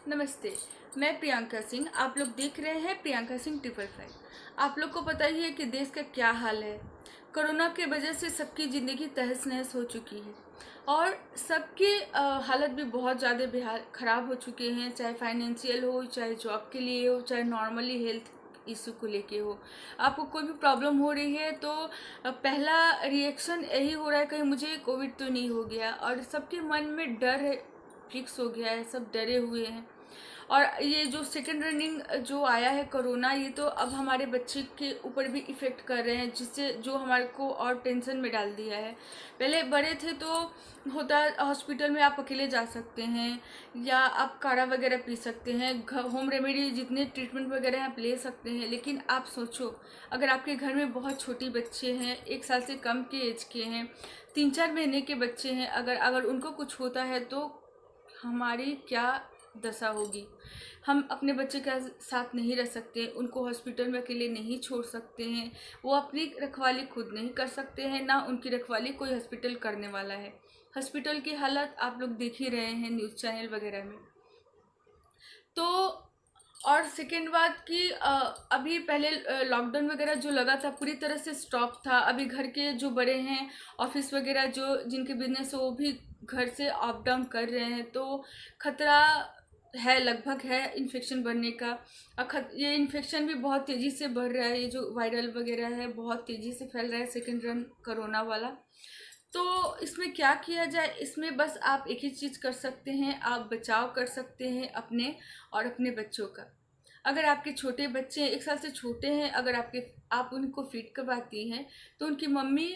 नमस्ते। मैं प्रियंका सिंह। आप लोग देख रहे हैं प्रियंका सिंह 555। आप लोग को पता ही है कि देश का क्या हाल है। कोरोना के वजह से सबकी ज़िंदगी तहस नहस हो चुकी है और सबकी हालत भी बहुत ज़्यादा बेहाल ख़राब हो चुके हैं, चाहे फाइनेंशियल हो, चाहे जॉब के लिए हो, चाहे नॉर्मली हेल्थ इशू को लेके हो। आपको कोई भी प्रॉब्लम हो रही है तो पहला रिएक्शन यही हो रहा है कहीं मुझे कोविड तो नहीं हो गया, और सबके मन में डर है, फिक्स हो गया है, सब डरे हुए हैं। और ये जो सेकेंड रनिंग जो आया है कोरोना, ये तो अब हमारे बच्चे के ऊपर भी इफ़ेक्ट कर रहे हैं, जिससे जो हमारे को और टेंशन में डाल दिया है। पहले बड़े थे तो होता हॉस्पिटल में आप अकेले जा सकते हैं, या आप काढ़ा वगैरह पी सकते हैं, होम रेमेडी जितने ट्रीटमेंट वगैरह आप ले सकते हैं। लेकिन आप सोचो, अगर आपके घर में बहुत छोटी बच्चे हैं, 1 साल से कम के एज के हैं, 3-4 महीने के बच्चे हैं, अगर उनको कुछ होता है तो हमारी क्या दशा होगी। हम अपने बच्चे के साथ नहीं रह सकते, उनको हॉस्पिटल में अकेले नहीं छोड़ सकते हैं, वो अपनी रखवाली खुद नहीं कर सकते हैं, ना उनकी रखवाली कोई हॉस्पिटल करने वाला है। हॉस्पिटल की हालत आप लोग देख ही रहे हैं न्यूज़ चैनल वगैरह में। तो और सेकेंड बात कि अभी पहले लॉकडाउन वगैरह जो लगा था पूरी तरह से स्टॉप था। अभी घर के जो बड़े हैं, ऑफिस वगैरह जो जिनके बिजनेस हो, वो भी घर से अप डाउन कर रहे हैं, तो खतरा है, लगभग है इन्फेक्शन बढ़ने का। ये इन्फेक्शन भी बहुत तेज़ी से बढ़ रहा है, ये जो वायरल वगैरह है बहुत तेज़ी से फैल रहा है, सेकेंड रन कोरोना वाला। तो इसमें क्या किया जाए? इसमें बस आप एक ही चीज़ कर सकते हैं, आप बचाव कर सकते हैं अपने और अपने बच्चों का। अगर आपके छोटे बच्चे 1 साल से छोटे हैं, अगर आप उनको फीड करवाती हैं तो उनकी मम्मी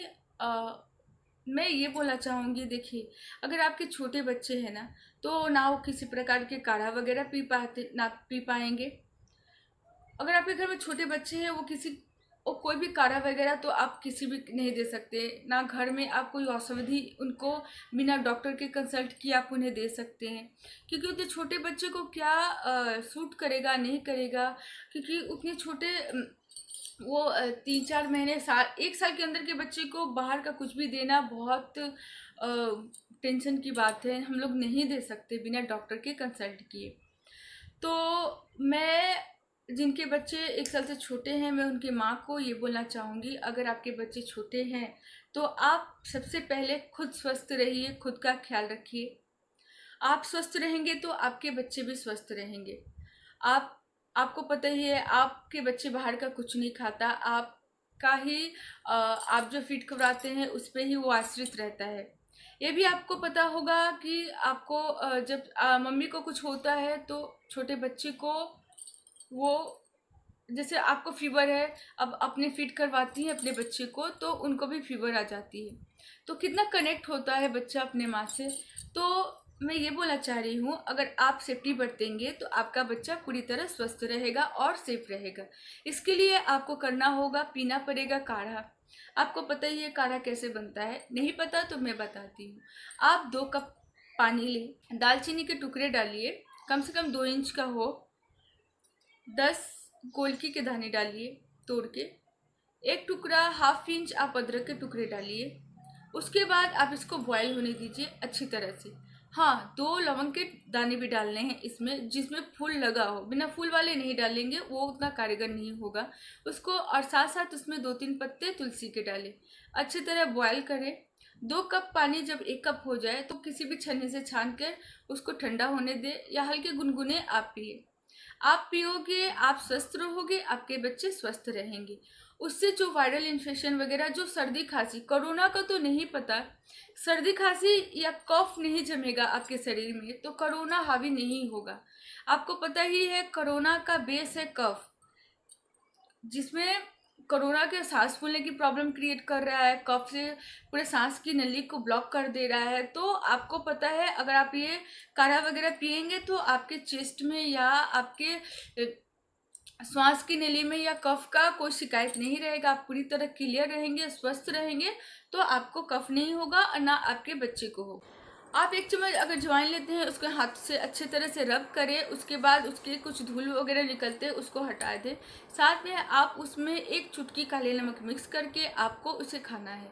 मैं ये बोलना चाहूँगी, देखिए, अगर आपके छोटे बच्चे हैं ना, तो ना वो किसी प्रकार के काढ़ा वगैरह ना पी पाएंगे। अगर आपके घर में छोटे बच्चे हैं, वो कोई भी काढ़ा वगैरह तो आप किसी भी नहीं दे सकते, ना घर में आप कोई औषधि उनको बिना डॉक्टर के कंसल्ट किए आप उन्हें दे सकते हैं, क्योंकि उतने छोटे बच्चे को क्या सूट करेगा नहीं करेगा। क्योंकि उतने छोटे वो 3-4 महीने, 1 साल के अंदर के बच्चे को बाहर का कुछ भी देना बहुत टेंशन की बात है। हम लोग नहीं दे सकते बिना डॉक्टर के कंसल्ट किए। तो मैं जिनके बच्चे 1 साल से छोटे हैं, मैं उनकी माँ को ये बोलना चाहूँगी, अगर आपके बच्चे छोटे हैं तो आप सबसे पहले खुद स्वस्थ रहिए, खुद का ख्याल रखिए। आप स्वस्थ रहेंगे तो आपके बच्चे भी स्वस्थ रहेंगे। आपको पता ही है, आपके बच्चे बाहर का कुछ नहीं खाता, आपका ही आप जो फीड खिलाते हैं उस पर ही वो आश्रित रहता है। ये भी आपको पता होगा कि आपको जब मम्मी को कुछ होता है तो छोटे बच्चे को वो, जैसे आपको फीवर है, अब अपने फीड करवाती है अपने बच्चे को तो उनको भी फीवर आ जाती है, तो कितना कनेक्ट होता है बच्चा अपने माँ से। तो मैं ये बोलना चाह रही हूँ, अगर आप सेफ्टी बरतेंगे तो आपका बच्चा पूरी तरह स्वस्थ रहेगा और सेफ रहेगा। इसके लिए आपको करना होगा, पीना पड़ेगा काढ़ा। आपको पता ही है काढ़ा कैसे बनता है, नहीं पता तो मैं बताती हूँ। आप 2 कप पानी लें, दालचीनी के टुकड़े डालिए, कम से कम 2 इंच का हो, 10 गोलकी के दाने डालिए तोड़ के, 1 टुकड़ा 1/2 इंच आप अदरक के टुकड़े डालिए। उसके बाद आप इसको बॉयल होने दीजिए अच्छी तरह से। हाँ, 2 लवंग के दाने भी डालने हैं इसमें, जिसमें फूल लगा हो, बिना फूल वाले नहीं डालेंगे, वो उतना कारगर नहीं होगा उसको। और साथ साथ उसमें 2-3 पत्ते तुलसी के डालें, अच्छी तरह बॉयल करें। 2 कप पानी जब 1 कप हो जाए तो किसी भी छन्नी से छान कर उसको ठंडा होने दें, या हल्के गुनगुने आप पिए। आप पियोगे, आप स्वस्थ रहोगे, आपके बच्चे स्वस्थ रहेंगे। उससे जो वायरल इन्फेक्शन वगैरह, जो सर्दी खांसी, कोरोना का तो नहीं पता, सर्दी खांसी या कफ नहीं जमेगा आपके शरीर में तो कोरोना हावी नहीं होगा। आपको पता ही है कोरोना का बेस है कफ, जिसमें कोरोना के सांस फूलने की प्रॉब्लम क्रिएट कर रहा है, कफ से पूरे सांस की नली को ब्लॉक कर दे रहा है। तो आपको पता है, अगर आप ये काढ़ा वगैरह पिएंगे तो आपके चेस्ट में या आपके श्वास की नली में या कफ का कोई शिकायत नहीं रहेगा, आप पूरी तरह क्लियर रहेंगे, स्वस्थ रहेंगे, तो आपको कफ नहीं होगा और ना आपके बच्चे को हो। आप 1 चम्मच अगर ज्वाइन लेते हैं, उसको हाथ से अच्छे तरह से रब करें, उसके बाद उसके कुछ धूल वगैरह निकलते हैं उसको हटा दें। साथ में आप उसमें 1 चुटकी काले नमक मिक्स करके आपको उसे खाना है।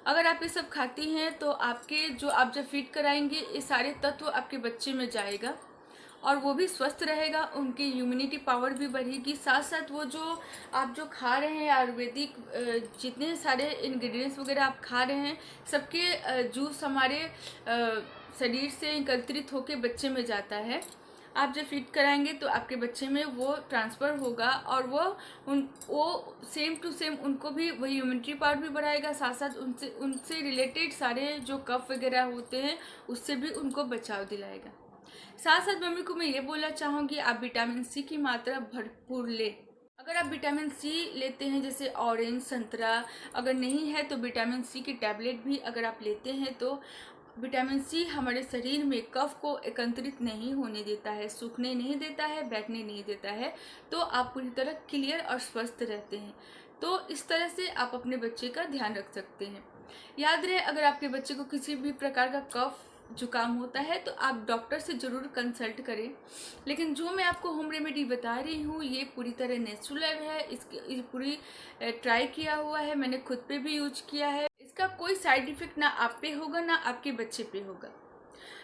अगर आप ये सब खाती हैं तो आपके जो आप जब फीड कराएंगे ये सारे तत्व आपके बच्चे में जाएगा और वो भी स्वस्थ रहेगा, उनकी इम्यूनिटी पावर भी बढ़ेगी। साथ साथ वो जो आप जो खा रहे हैं आयुर्वेदिक जितने सारे इंग्रेडिएंट्स वगैरह आप खा रहे हैं, सबके जूस हमारे शरीर से एकत्रित होकर बच्चे में जाता है। आप जब फीड कराएंगे तो आपके बच्चे में वो ट्रांसफ़र होगा और वो सेम टू सेम उनको भी वही इम्यूनिटी पावर भी बढ़ाएगा। साथ साथ उनसे रिलेटेड सारे जो कफ वगैरह होते हैं उससे भी उनको बचाव दिलाएगा। साथ साथ मम्मी को मैं ये बोलना चाहूँगी, आप विटामिन सी की मात्रा भरपूर लें। अगर आप विटामिन सी लेते हैं जैसे ऑरेंज, संतरा, अगर नहीं है तो विटामिन सी की टैबलेट भी अगर आप लेते हैं तो विटामिन सी हमारे शरीर में कफ को एकत्रित नहीं होने देता है, सूखने नहीं देता है, बैठने नहीं देता है, तो आप पूरी तरह क्लियर और स्वस्थ रहते हैं। तो इस तरह से आप अपने बच्चे का ध्यान रख सकते हैं। याद रहे, अगर आपके बच्चे को किसी भी प्रकार का कफ जुकाम होता है तो आप डॉक्टर से ज़रूर कंसल्ट करें। लेकिन जो मैं आपको होम रेमेडी बता रही हूँ ये पूरी तरह नेचुरल है, इसकी पूरी ट्राई किया हुआ है, मैंने खुद पे भी यूज किया है। इसका कोई साइड इफ़ेक्ट ना आप पे होगा ना आपके बच्चे पे होगा।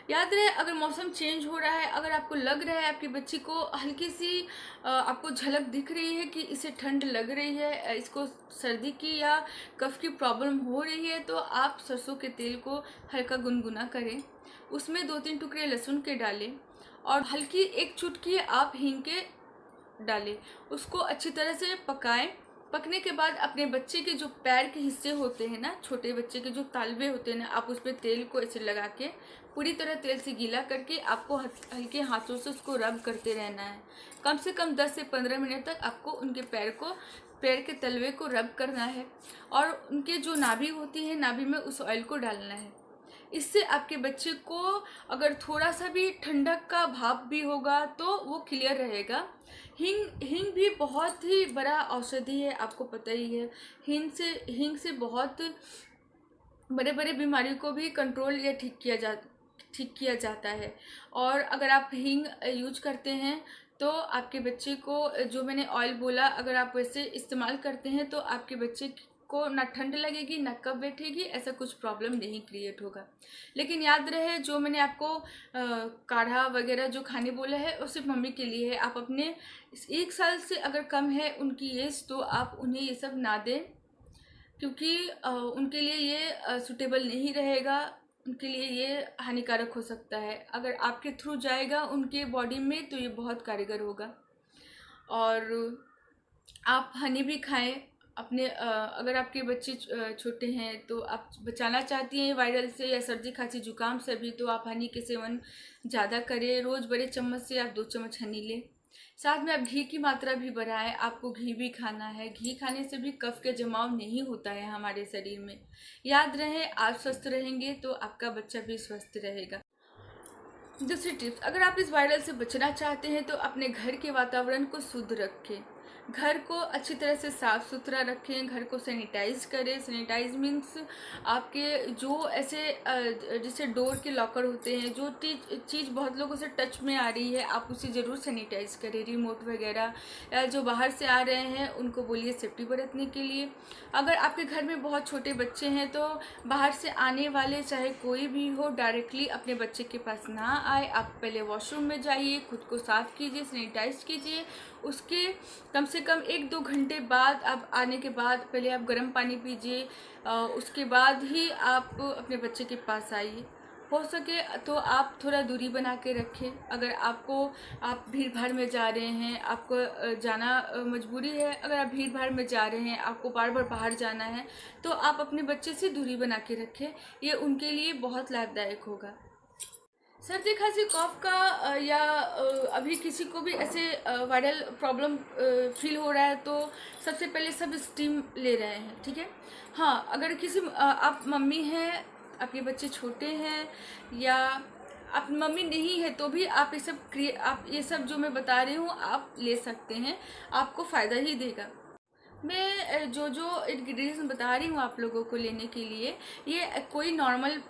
याद रहे, अगर मौसम चेंज हो रहा है, अगर आपको लग रहा है आपकी बच्ची को हल्की सी आपको झलक दिख रही है कि इसे ठंड लग रही है, इसको सर्दी की या कफ की प्रॉब्लम हो रही है, तो आप सरसों के तेल को हल्का गुनगुना करें, उसमें 2-3 टुकड़े लहसुन के डालें और हल्की एक चुटकी आप हींग के डालें, उसको अच्छी तरह से पकाएं। पकने के बाद अपने बच्चे के जो पैर के हिस्से होते हैं ना, छोटे बच्चे के जो तालवे होते हैं ना, आप उस पर तेल को ऐसे लगा के पूरी तरह तेल से गीला करके आपको हल्के हाथों से उसको रब करते रहना है। कम से कम 10 से 15 मिनट तक आपको उनके पैर के तलवे को रब करना है और उनके जो नाभि होती है, नाभि में उस ऑयल को डालना है। इससे आपके बच्चे को अगर थोड़ा सा भी ठंडक का भाव भी होगा तो वो क्लियर रहेगा। हींग भी बहुत ही बड़ा औषधि है, आपको पता ही है। हींग से बहुत बड़े बड़े बीमारियों को भी कंट्रोल या ठीक किया जाता है। और अगर आप हींग यूज करते हैं तो आपके बच्चे को, जो मैंने ऑयल बोला, अगर आप वैसे इस्तेमाल करते हैं तो आपके बच्चे को ना ठंड लगेगी ना कफ बैठेगी, ऐसा कुछ प्रॉब्लम नहीं क्रिएट होगा। लेकिन याद रहे, जो मैंने आपको काढ़ा वगैरह जो खाने बोला है वो सिर्फ मम्मी के लिए है। आप अपने 1 साल से अगर कम है उनकी एज तो आप उन्हें ये सब ना दें, क्योंकि उनके लिए ये सूटेबल नहीं रहेगा, उनके लिए ये हानिकारक हो सकता है। अगर आपके थ्रू जाएगा उनके बॉडी में तो ये बहुत कारगर होगा। और आप हनी भी खाएं अपने, अगर आपके बच्चे छोटे हैं तो आप बचाना चाहती हैं वायरल से या सर्दी खांसी जुकाम से भी, तो आप हनी के सेवन ज़्यादा करें। रोज़ बड़े चम्मच से आप 2 चम्मच हनी लें। साथ में आप घी की मात्रा भी बढ़ाएं, आपको घी भी खाना है। घी खाने से भी कफ के जमाव नहीं होता है हमारे शरीर में। याद रहे, आप स्वस्थ रहेंगे तो आपका बच्चा भी स्वस्थ रहेगा। दूसरी टिप्स, अगर आप इस वायरल से बचना चाहते हैं तो अपने घर के वातावरण को शुद्ध रखें, घर को अच्छी तरह से साफ़ सुथरा रखें, घर को सैनिटाइज करें। सैनिटाइज मीन्स आपके जो ऐसे जैसे डोर के लॉकर होते हैं, जो चीज़ बहुत लोगों से टच में आ रही है आप उसे ज़रूर सैनिटाइज करें। रिमोट वगैरह जो बाहर से आ रहे हैं उनको बोलिए सेफ्टी बरतने के लिए। अगर आपके घर में बहुत छोटे बच्चे हैं तो बाहर से आने वाले चाहे कोई भी हो, डायरेक्टली अपने बच्चे के पास ना आए। आप पहले वॉशरूम में जाइए, खुद को साफ़ कीजिए, सैनिटाइज कीजिए। उसके कम से कम 1-2 घंटे बाद, आप आने के बाद पहले आप गर्म पानी पीजिए, उसके बाद ही आप अपने बच्चे के पास आइए। हो सके तो आप थोड़ा दूरी बना के रखें। अगर आप भीड़ भाड़ में जा रहे हैं, आपको जाना मजबूरी है, अगर आप भीड़ भाड़ में जा रहे हैं, आपको बार बार बाहर जाना है, तो आप अपने बच्चे से दूरी बना के रखें, ये उनके लिए बहुत लाभदायक होगा। सर्दी खांसी कफ का या अभी किसी को भी ऐसे वायरल प्रॉब्लम फील हो रहा है तो सबसे पहले सब स्टीम ले रहे हैं, ठीक है। हाँ, अगर किसी आप मम्मी हैं, आपके बच्चे छोटे हैं या आप मम्मी नहीं है तो भी आप ये सब जो मैं बता रही हूँ आप ले सकते हैं, आपको फ़ायदा ही देगा। मैं जो इंग्रेडिएंट्स बता रही हूँ आप लोगों को लेने के लिए, ये कोई नॉर्मल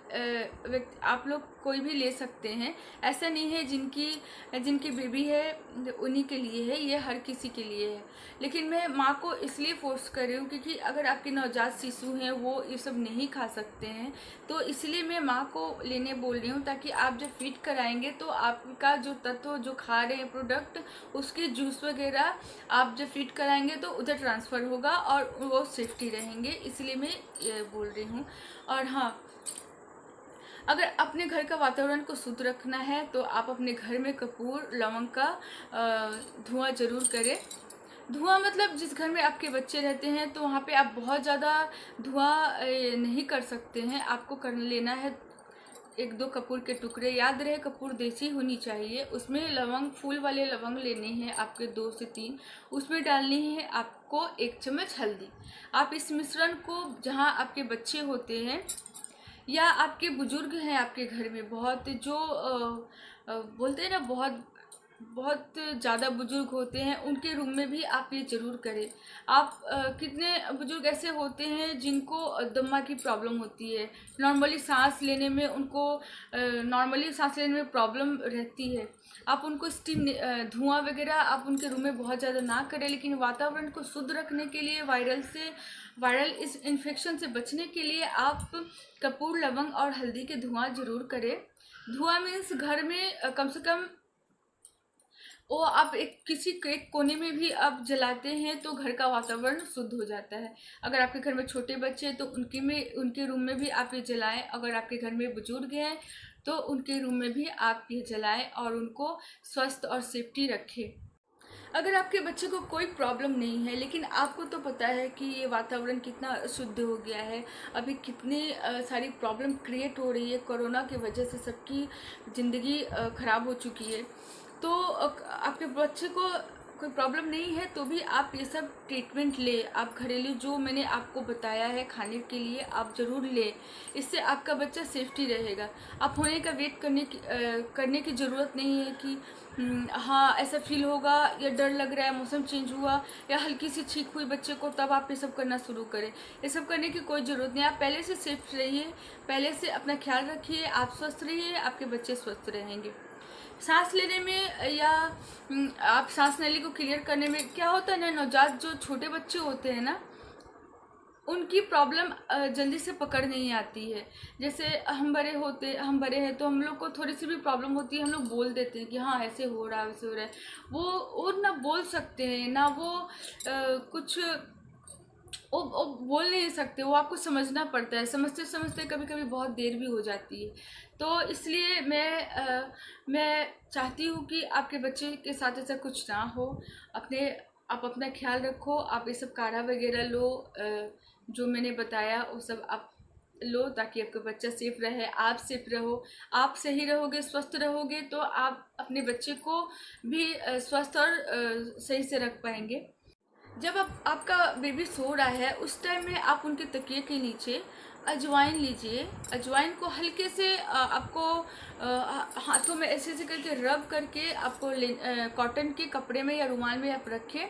आप लोग कोई भी ले सकते हैं। ऐसा नहीं है जिनकी बेबी है उन्हीं के लिए है, ये हर किसी के लिए है। लेकिन मैं माँ को इसलिए फोर्स कर रही हूँ क्योंकि अगर आपके नवजात शिशु हैं वो ये सब नहीं खा सकते हैं, तो इसलिए मैं माँ को लेने बोल रही हूँ, ताकि आप जब फीड कराएंगे तो आपका जो तत्व जो खा रहे हैं प्रोडक्ट, उसके जूस वगैरह आप जब फीड कराएंगे तो उधर ट्रांसफ़र होगा और वो सेफ्टी रहेंगे, इसलिए मैं ये बोल रही हूँ। और हाँ, अगर अपने घर का वातावरण को शुद्ध रखना है तो आप अपने घर में कपूर लवंग का धुआं जरूर करें। धुआं मतलब जिस घर में आपके बच्चे रहते हैं तो वहाँ पे आप बहुत ज़्यादा धुआं नहीं कर सकते हैं। आपको कर लेना है 1-2 कपूर के टुकड़े। याद रहे कपूर देसी होनी चाहिए। उसमें लवंग, फूल वाले लवंग लेने हैं आपके 2 से 3। उसमें डालनी है आपको 1 चम्मच हल्दी। आप इस मिश्रण को, जहाँ आपके बच्चे होते हैं या आपके बुजुर्ग हैं आपके घर में, बहुत जो बोलते हैं ना, बहुत बहुत ज़्यादा बुजुर्ग होते हैं, उनके रूम में भी आप ये ज़रूर करें। आप कितने बुजुर्ग ऐसे होते हैं जिनको दमा की प्रॉब्लम होती है, नॉर्मली सांस लेने में उनको प्रॉब्लम रहती है। आप उनको स्टीम धुआं वगैरह आप उनके रूम में बहुत ज़्यादा ना करें, लेकिन वातावरण को शुद्ध रखने के लिए, वायरल इस इन्फेक्शन से बचने के लिए आप कपूर, लवंग और हल्दी के धुआं ज़रूर करें। धुआं मीन्स घर में कम से कम वो आप किसी के कोने में भी आप जलाते हैं तो घर का वातावरण शुद्ध हो जाता है। अगर आपके घर में छोटे बच्चे हैं तो उनके रूम में भी आप ये जलाएं। अगर आपके घर में बुजुर्ग हैं तो उनके रूम में भी आप ये जलाएं और उनको स्वस्थ और सेफ्टी रखें। अगर आपके बच्चे को कोई प्रॉब्लम नहीं है, लेकिन आपको तो पता है कि ये वातावरण कितना अशुद्ध हो गया है, अभी कितनी सारी प्रॉब्लम क्रिएट हो रही है, कोरोना की वजह से सबकी ज़िंदगी ख़राब हो चुकी है। तो आपके बच्चे को कोई प्रॉब्लम नहीं है तो भी आप ये सब ट्रीटमेंट ले। आप घरेलू जो मैंने आपको बताया है खाने के लिए आप ज़रूर ले, इससे आपका बच्चा सेफ्टी रहेगा। आप होने का वेट करने की ज़रूरत नहीं है कि हाँ ऐसा फील होगा या डर लग रहा है, मौसम चेंज हुआ या हल्की सी छींक हुई बच्चे को, तब आप ये सब करना शुरू करें। ये सब करने की कोई ज़रूरत नहीं। आप पहले से सेफ रहिए, पहले से अपना ख्याल रखिए, आप स्वस्थ रहिए, आपके बच्चे स्वस्थ रहेंगे। सांस लेने में या आप सांस नली को क्लियर करने में क्या होता है ना, नवजात जो छोटे बच्चे होते हैं ना, उनकी प्रॉब्लम जल्दी से पकड़ नहीं आती है। जैसे हम बड़े हैं तो हम लोग को थोड़ी सी भी प्रॉब्लम होती है, हम लोग बोल देते हैं कि हाँ ऐसे हो रहा है वैसे हो रहा है। वो ना बोल सकते हैं ना, वो कुछ वो बोल नहीं सकते, वो आपको समझना पड़ता है। समझते समझते कभी कभी बहुत देर भी हो जाती है। तो इसलिए मैं चाहती हूँ कि आपके बच्चे के साथ ऐसा कुछ ना हो। आप अपना ख्याल रखो। आप ये सब काढ़ा वगैरह लो, जो मैंने बताया वो सब आप लो, ताकि आपका बच्चा सेफ रहे, आप सेफ रहो। आप सही रहोगे, स्वस्थ रहोगे तो आप अपने बच्चे को भी स्वस्थ और सही से रख पाएंगे। जब आपका बेबी सो रहा है उस टाइम में आप उनके तकिए के नीचे अजवाइन लीजिए। अजवाइन को हल्के से आपको हाथों में ऐसे ऐसे करके रब करके आपको कॉटन के कपड़े में या रुमाल में आप रखें।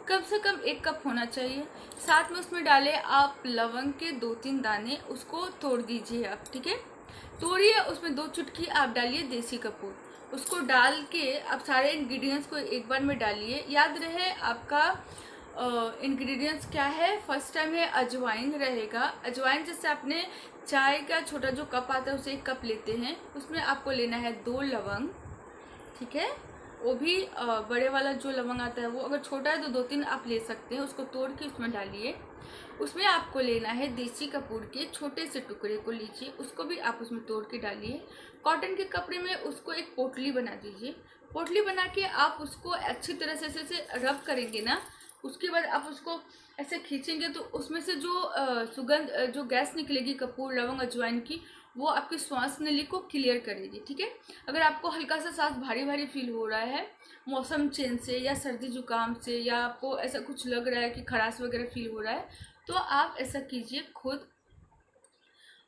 कम से कम 1 कप होना चाहिए। साथ में उसमें डालें आप लवंग के 2-3 दाने, उसको तोड़ दीजिए आप, ठीक है। तोड़िए, उसमें 2 चुटकी आप डालिए देसी कपूर। उसको डाल के आप सारे इंग्रेडिएंट्स को एक बार में डालिए। याद रहे आपका इंग्रेडिएंट्स क्या है। फर्स्ट टाइम है अजवाइन रहेगा। अजवाइन जैसे आपने चाय का छोटा जो कप आता है उसे 1 कप लेते हैं, उसमें आपको लेना है 2 लवंग, ठीक है। वो भी बड़े वाला जो लवंग आता है वो, अगर छोटा है तो 2-3 आप ले सकते हैं। उसको तोड़ के उसमें डालिए। उसमें आपको लेना है देसी कपूर के छोटे से टुकड़े को लीजिए, उसको भी आप उसमें तोड़ के डालिए। कॉटन के कपड़े में उसको एक पोटली बना दीजिए। पोटली बना के आप उसको अच्छी तरह से ऐसे रब करेंगे ना, उसके बाद आप उसको ऐसे खींचेंगे तो उसमें से जो सुगंध, जो गैस निकलेगी कपूर, लवंग, अजवाइन की, वो आपकी श्वास नली को क्लियर करेगी, ठीक है। अगर आपको हल्का सा सांस भारी भारी फील हो रहा है मौसम चेंज से या सर्दी जुकाम से, या आपको ऐसा कुछ लग रहा है कि खराश वगैरह फील हो रहा है, तो आप ऐसा कीजिए खुद।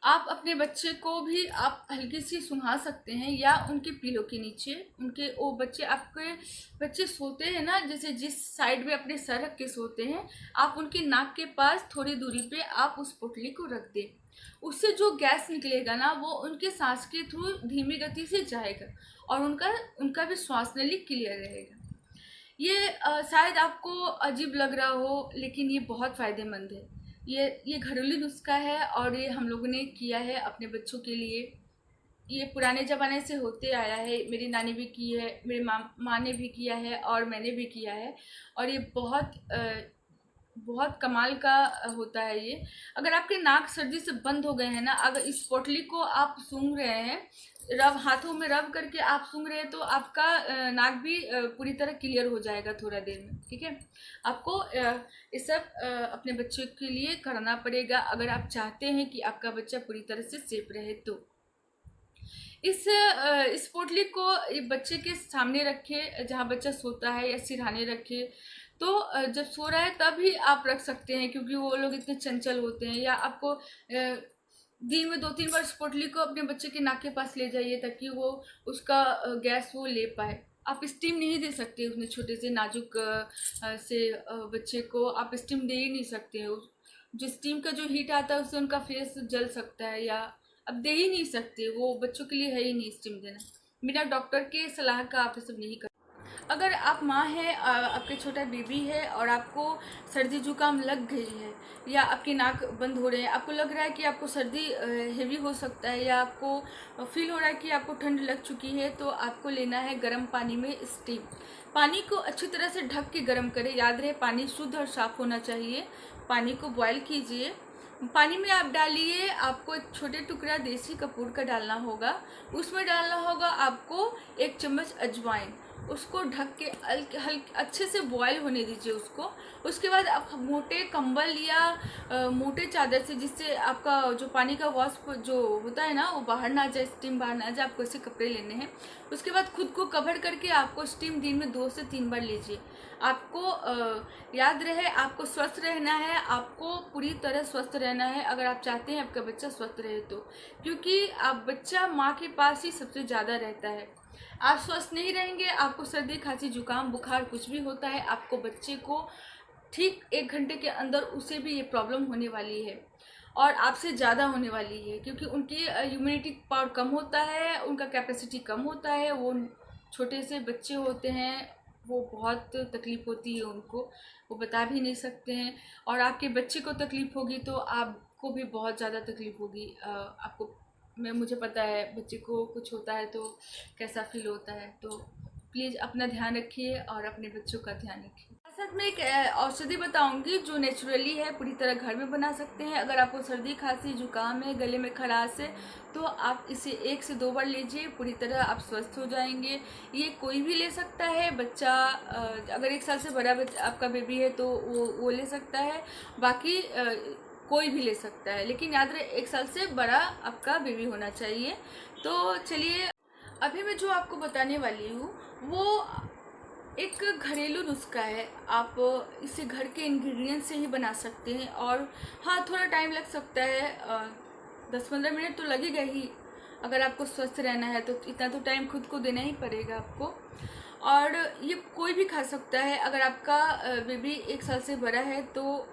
आप अपने बच्चे को भी आप हल्की सी सुंघा सकते हैं या उनके पीलो के नीचे, उनके वो बच्चे आपके बच्चे सोते हैं ना, जैसे जिस साइड में अपने सर रख के सोते हैं, आप उनकी नाक के पास थोड़ी दूरी पे आप उस पोटली को रख दें। उससे जो गैस निकलेगा ना वो उनके सांस के थ्रू धीमी गति से जाएगा और उनका उनका भी श्वास नली क्लियर रहेगा। ये शायद आपको अजीब लग रहा हो, लेकिन ये बहुत फ़ायदेमंद है। ये घरेलू नुस्खा है और ये हम लोगों ने किया है अपने बच्चों के लिए। ये पुराने ज़माने से होते आया है, मेरी नानी भी की है, मेरी माँ ने भी किया है और मैंने भी किया है। और ये बहुत कमाल का होता है ये। अगर आपके नाक सर्दी से बंद हो गए हैं ना, अगर इस पोटली को आप सूंघ रहे हैं, हाथों में रब करके आप सूंघ रहे हैं, तो आपका नाक भी पूरी तरह क्लियर हो जाएगा थोड़ा देर में। ठीक है, आपको ये सब अपने बच्चे के लिए करना पड़ेगा अगर आप चाहते हैं कि आपका बच्चा पूरी तरह से सेफ रहे। तो इस पोटली को बच्चे के सामने रखे, जहाँ बच्चा सोता है, या सिरहाने रखे। तो जब सो रहा है तभी आप रख सकते हैं, क्योंकि वो लोग इतने चंचल होते हैं। या आपको दिन में 2-3 बार इस पोटली को अपने बच्चे के नाक के पास ले जाइए, ताकि वो उसका गैस वो ले पाए। आप स्टीम नहीं दे सकते उसने, छोटे से नाजुक से बच्चे को आप स्टीम दे ही नहीं सकते हो। जो स्टीम का जो हीट आता है उससे उनका फेस जल सकता है, या अब दे ही नहीं सकते, वो बच्चों के लिए है ही नहीं स्टीम देना। बिना डॉक्टर के सलाह का आप ये सब नहीं कर। अगर आप माँ हैं, आपके छोटा बेबी है और आपको सर्दी जुकाम लग गई है, या आपकी नाक बंद हो रहे हैं, आपको लग रहा है कि आपको सर्दी हेवी हो सकता है, या आपको फील हो रहा है कि आपको ठंड लग चुकी है, तो आपको लेना है गर्म पानी में स्टीम। पानी को अच्छी तरह से ढक के गर्म करें। याद रहे, पानी शुद्ध और साफ होना चाहिए। पानी को बॉयल कीजिए। पानी में आप डालिए, आपको एक छोटे टुकड़ा देसी कपूर का डालना होगा। उसमें डालना होगा आपको 1 चम्मच अजवाइन। उसको ढक के हल्के अच्छे से बॉयल होने दीजिए उसको। उसके बाद आप मोटे कंबल या मोटे चादर से, जिससे आपका जो पानी का वाष्प जो होता है ना वो बाहर ना जाए, स्टीम बाहर ना जाए, आपको ऐसे कपड़े लेने हैं। उसके बाद खुद को कवर करके आपको स्टीम दिन में 2 से 3 बार लीजिए। आपको याद रहे, आपको स्वस्थ रहना है, आपको पूरी तरह स्वस्थ रहना है अगर आप चाहते हैं आपका बच्चा स्वस्थ रहे तो। क्योंकि आप बच्चा माँ के पास ही सबसे ज़्यादा रहता है। आप स्वस्थ नहीं रहेंगे, आपको सर्दी खांसी जुकाम बुखार कुछ भी होता है, आपको बच्चे को ठीक 1 घंटे के अंदर उसे भी ये प्रॉब्लम होने वाली है, और आपसे ज़्यादा होने वाली है। क्योंकि उनकी इम्यूनिटी पावर कम होता है, उनका कैपेसिटी कम होता है। वो छोटे से बच्चे होते हैं, वो बहुत तकलीफ़ होती है उनको, वो बता भी नहीं सकते हैं। और आपके बच्चे को तकलीफ़ होगी तो आपको भी बहुत ज़्यादा तकलीफ़ होगी। आपको मुझे पता है बच्चे को कुछ होता है तो कैसा फील होता है। तो प्लीज़ अपना ध्यान रखिए और अपने बच्चों का ध्यान रखिए। साथ में एक औषधि बताऊंगी जो नेचुरली है, पूरी तरह घर में बना सकते हैं। अगर आपको सर्दी खांसी जुकाम है, गले में खराश है, तो आप इसे 1 से 2 बार लीजिए, पूरी तरह आप स्वस्थ हो जाएंगे। ये कोई भी ले सकता है। बच्चा अगर 1 साल से बड़ा आपका बेबी है तो वो ले सकता है, बाकी कोई भी ले सकता है। लेकिन याद रहे, 1 साल से बड़ा आपका बेबी होना चाहिए। तो चलिए, अभी मैं जो आपको बताने वाली हूँ वो एक घरेलू नुस्खा है। आप इसे घर के इंग्रेडिएंट से ही बना सकते हैं। और हाँ, थोड़ा टाइम लग सकता है, 10-15 मिनट तो लगेगा ही। अगर आपको स्वस्थ रहना है तो इतना तो टाइम खुद को देना ही पड़ेगा आपको। और ये कोई भी खा सकता है। अगर आपका बेबी 1 साल से बड़ा है तो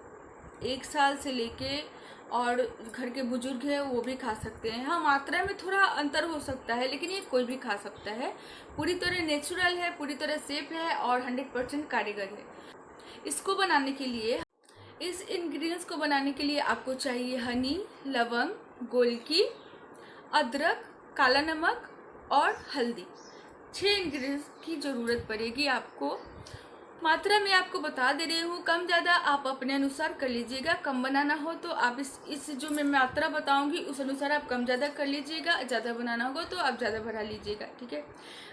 1 साल से लेके, और घर के बुजुर्ग हैं वो भी खा सकते हैं। हाँ, मात्रा में थोड़ा अंतर हो सकता है, लेकिन ये कोई भी खा सकता है। पूरी तरह नेचुरल है, पूरी तरह सेफ है और 100% कारगर है। इसको बनाने के लिए, इस इंग्रेडिएंट्स को बनाने के लिए आपको चाहिए हनी, लवंग, गोलकी, अदरक, काला नमक और हल्दी। 6 इंग्रेडिएंट्स की ज़रूरत पड़ेगी आपको। मात्रा में आपको बता दे रही हूँ, कम ज़्यादा आप अपने अनुसार कर लीजिएगा। कम बनाना हो तो आप इस जो मैं मात्रा बताऊँगी उस अनुसार आप कम ज़्यादा कर लीजिएगा। ज़्यादा बनाना होगा तो आप ज़्यादा बढ़ा लीजिएगा। ठीक है,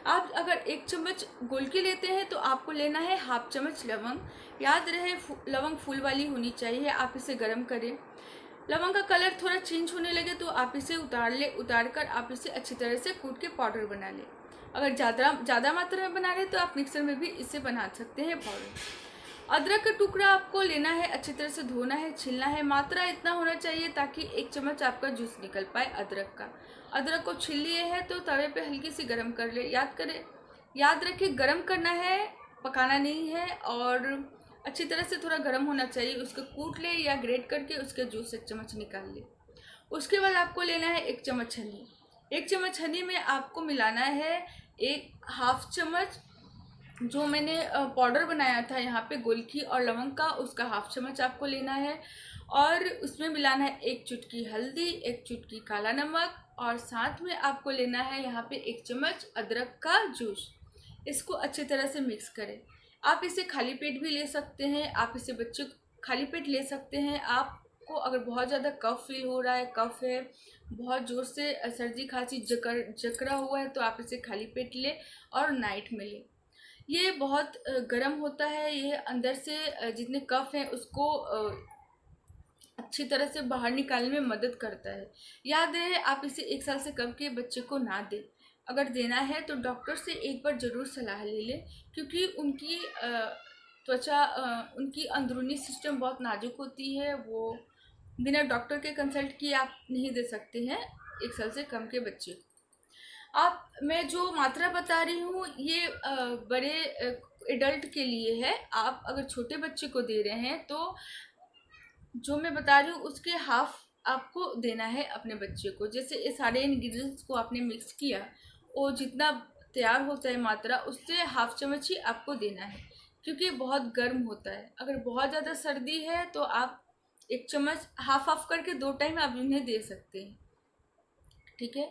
आप अगर 1 चम्मच गोलकी लेते हैं तो आपको लेना है 1/2 चम्मच लवंग। याद रहे, लवंग फूल वाली होनी चाहिए। आप इसे गर्म करें। लवंग का कलर थोड़ा चेंज होने लगे तो आप इसे उतार कर आप इसे अच्छी तरह से कूट के पाउडर बना लें। अगर ज़्यादा मात्रा में बना रहे तो आप मिक्सर में भी इसे बना सकते हैं पाउडर। अदरक का टुकड़ा आपको लेना है, अच्छी तरह से धोना है, छीलना है। मात्रा इतना होना चाहिए ताकि 1 चम्मच आपका जूस निकल पाए अदरक का। अदरक को छील लिए है तो तवे पे हल्की सी गर्म कर ले। याद रखिए गर्म करना है, पकाना नहीं है। और अच्छी तरह से थोड़ा गर्म होना चाहिए। उसको कूट ले या ग्रेट करके उसके जूस 1 चम्मच निकाल ले। उसके बाद आपको लेना है 1 चम्मच हनी। 1 चम्मच हनी में आपको मिलाना है 1/2 चम्मच जो मैंने पाउडर बनाया था यहाँ पे गोलकी और लवंग का, उसका 1/2 चम्मच आपको लेना है। और उसमें मिलाना है 1 चुटकी हल्दी, 1 चुटकी काला नमक, और साथ में आपको लेना है यहाँ पे 1 चम्मच अदरक का जूस। इसको अच्छी तरह से मिक्स करें। आप इसे खाली पेट भी ले सकते हैं, आप इसे बच्चे खाली पेट ले सकते हैं। आपको अगर बहुत ज़्यादा कफ फील हो रहा है, कफ है, बहुत ज़ोर से सर्दी खांसी जकड़ा हुआ है, तो आप इसे खाली पेट ले और नाइट में ले। ये बहुत गर्म होता है, ये अंदर से जितने कफ हैं उसको अच्छी तरह से बाहर निकालने में मदद करता है। याद रहे आप इसे 1 साल से कम के बच्चे को ना दें। अगर देना है तो डॉक्टर से एक बार ज़रूर सलाह ले लें, क्योंकि उनकी त्वचा, उनकी अंदरूनी सिस्टम बहुत नाजुक होती है। वो बिना डॉक्टर के कंसल्ट किए आप नहीं दे सकते हैं 1 साल से कम के बच्चे। मैं जो मात्रा बता रही हूँ ये बड़े एडल्ट के लिए है। आप अगर छोटे बच्चे को दे रहे हैं तो जो मैं बता रही हूँ उसके हाफ आपको देना है अपने बच्चे को। जैसे ये सारे इंग्रेडिएंट्स को आपने मिक्स किया, वो जितना तैयार होता है मात्रा, उससे 1/2 चम्मच ही आपको देना है, क्योंकि बहुत गर्म होता है। अगर बहुत ज़्यादा सर्दी है तो आप 1 चम्मच हाफ करके 2 टाइम आप इन्हें दे सकते हैं, ठीक है।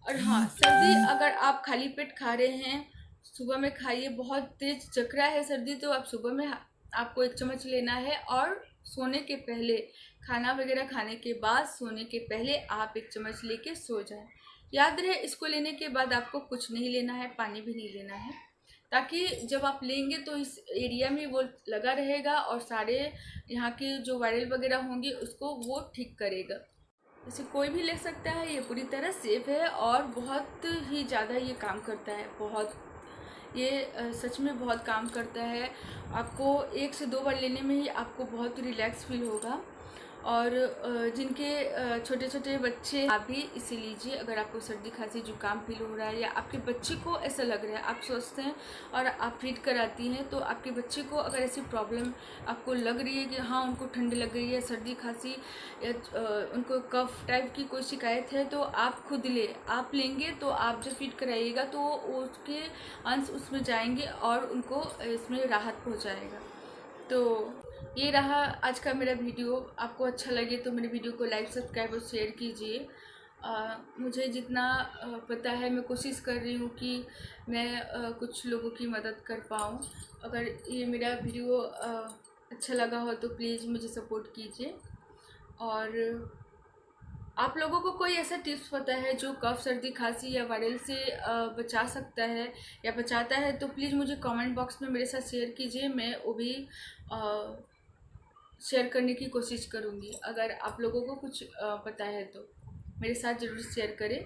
और हाँ, सर्दी अगर आप खाली पेट खा रहे हैं, सुबह में खाइए। बहुत तेज जक रहा है सर्दी तो आप सुबह में आपको 1 चम्मच लेना है। और सोने के पहले, खाना वगैरह खाने के बाद सोने के पहले आप 1 चम्मच लेके सो जाएं। याद रहे इसको लेने के बाद आपको कुछ नहीं लेना है, पानी भी नहीं लेना है, ताकि जब आप लेंगे तो इस एरिया में वो लगा रहेगा और सारे यहाँ के जो वायरल वगैरह होंगे उसको वो ठीक करेगा। इसे कोई भी ले सकता है, ये पूरी तरह सेफ है और बहुत ही ज़्यादा ये काम करता है। ये सच में बहुत काम करता है। आपको 1 से 2 बार लेने में ही आपको बहुत रिलैक्स फील होगा। और जिनके छोटे छोटे बच्चे, आप भी इसे लीजिए। अगर आपको सर्दी खांसी जुकाम फील हो रहा है या आपके बच्चे को ऐसा लग रहा है, आप सोचते हैं और आप फीड कराती हैं, तो आपके बच्चे को अगर ऐसी प्रॉब्लम आपको लग रही है कि हाँ उनको ठंड लग गई है, सर्दी खांसी या उनको कफ टाइप की कोई शिकायत है, तो आप खुद आप लेंगे तो आप जब फीड कराइएगा तो उसके अंश उसमें जाएंगे और उनको इसमें राहत पहुँचाएगा। तो ये रहा आज का मेरा वीडियो। आपको अच्छा लगे तो मेरे वीडियो को लाइक, सब्सक्राइब और शेयर कीजिए। मुझे जितना पता है मैं कोशिश कर रही हूँ कि मैं कुछ लोगों की मदद कर पाऊँ। अगर ये मेरा वीडियो अच्छा लगा हो तो प्लीज़ मुझे सपोर्ट कीजिए। और आप लोगों को कोई ऐसा टिप्स पता है जो कफ, सर्दी, खांसी या वायरल से बचा सकता है या बचाता है, तो प्लीज़ मुझे कमेंट बॉक्स में मेरे साथ शेयर कीजिए। मैं वो भी शेयर करने की कोशिश करूँगी। अगर आप लोगों को कुछ पता है तो मेरे साथ ज़रूर शेयर करें।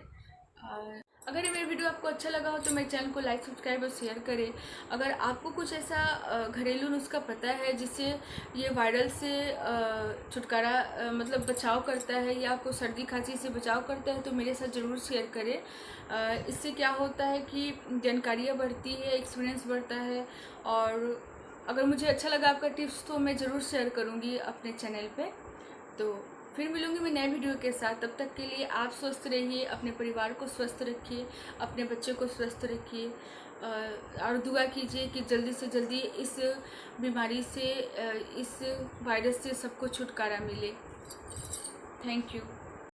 अगर ये मेरा वीडियो आपको अच्छा लगा हो तो मेरे चैनल को लाइक, सब्सक्राइब और शेयर करें। अगर आपको कुछ ऐसा घरेलू नुस्खा पता है जिससे ये वायरल से छुटकारा मतलब बचाव करता है या आपको सर्दी खांसी से बचाव करता है, तो मेरे साथ ज़रूर शेयर करें। इससे क्या होता है कि जानकारियाँ बढ़ती है, एक्सपीरियंस बढ़ता है। और अगर मुझे अच्छा लगा आपका टिप्स तो मैं ज़रूर शेयर करूँगी अपने चैनल पे। तो फिर मिलूंगी मैं नए वीडियो के साथ। तब तक के लिए आप स्वस्थ रहिए, अपने परिवार को स्वस्थ रखिए, अपने बच्चे को स्वस्थ रखिए और दुआ कीजिए कि जल्दी से जल्दी इस बीमारी से, इस वायरस से सबको छुटकारा मिले। Thank you.